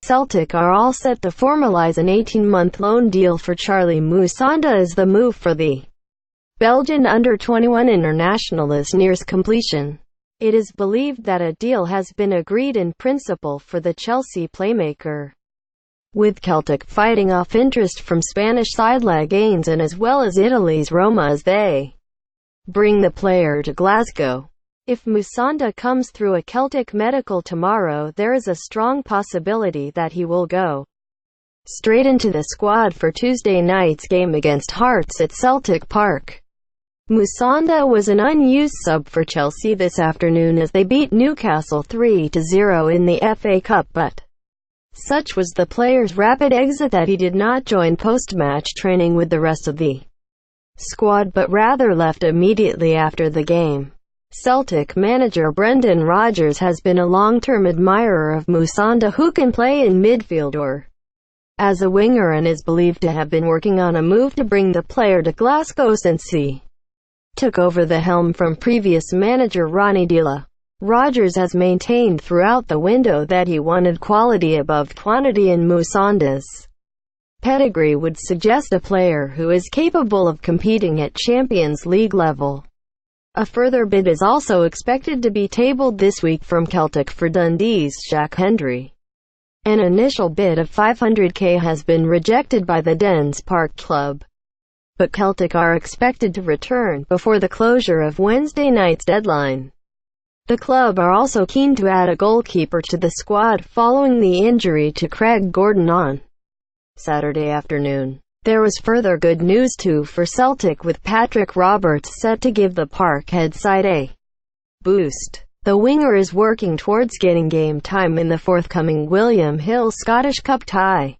Celtic are all set to formalise an 18-month loan deal for Charly Musonda as the move for the Belgian under-21 international nears completion. It is believed that a deal has been agreed in principle for the Chelsea playmaker, with Celtic fighting off interest from Spanish side Leganes and as well as Italy's Roma as they bring the player to Glasgow. If Musonda comes through a Celtic medical tomorrow, there is a strong possibility that he will go straight into the squad for Tuesday night's game against Hearts at Celtic Park. Musonda was an unused sub for Chelsea this afternoon as they beat Newcastle 3-0 in the FA Cup, but such was the player's rapid exit that he did not join post-match training with the rest of the squad but rather left immediately after the game. Celtic manager Brendan Rodgers has been a long-term admirer of Musonda, who can play in midfield or as a winger, and is believed to have been working on a move to bring the player to Glasgow since he took over the helm from previous manager Ronnie Deila. Rodgers has maintained throughout the window that he wanted quality above quantity, and Musonda's pedigree would suggest a player who is capable of competing at Champions League level. A further bid is also expected to be tabled this week from Celtic for Dundee's Jack Hendry. An initial bid of $500k has been rejected by the Dens Park club, but Celtic are expected to return before the closure of Wednesday night's deadline. The club are also keen to add a goalkeeper to the squad following the injury to Craig Gordon on Saturday afternoon. There was further good news too for Celtic, with Patrick Roberts set to give the Parkhead side a boost. The winger is working towards getting game time in the forthcoming William Hill Scottish Cup tie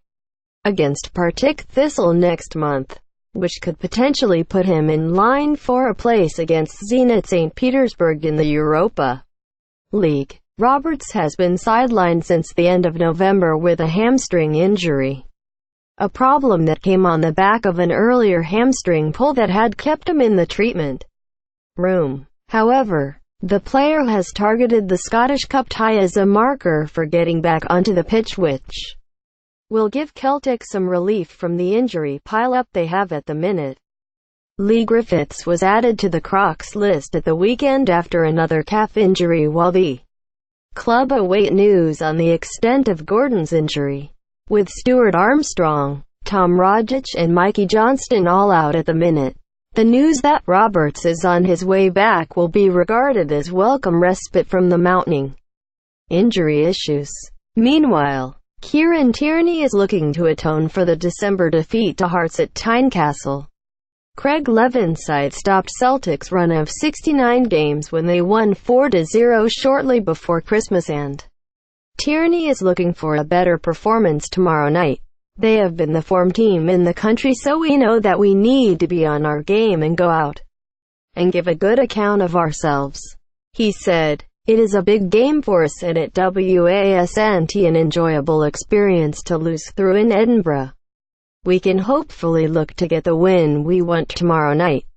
against Partick Thistle next month, which could potentially put him in line for a place against Zenit St. Petersburg in the Europa League. Roberts has been sidelined since the end of November with a hamstring injury, a problem that came on the back of an earlier hamstring pull that had kept him in the treatment room. However, the player has targeted the Scottish Cup tie as a marker for getting back onto the pitch, which will give Celtic some relief from the injury pile-up they have at the minute. Lee Griffiths was added to the Crocs list at the weekend after another calf injury, while the club await news on the extent of Gordon's injury, with Stuart Armstrong, Tom Rogic and Mikey Johnston all out at the minute. The news that Roberts is on his way back will be regarded as welcome respite from the mounting injury issues. Meanwhile, Kieran Tierney is looking to atone for the December defeat to Hearts at Tynecastle. Craig Levin's side stopped Celtic's run of 69 games when they won 4-0 shortly before Christmas, and Tierney is looking for a better performance tomorrow night. They have been the form team in the country, so we know that we need to be on our game and go out and give a good account of ourselves, he said. It is a big game for us and it wasn't an enjoyable experience to lose through in Edinburgh. We can hopefully look to get the win we want tomorrow night.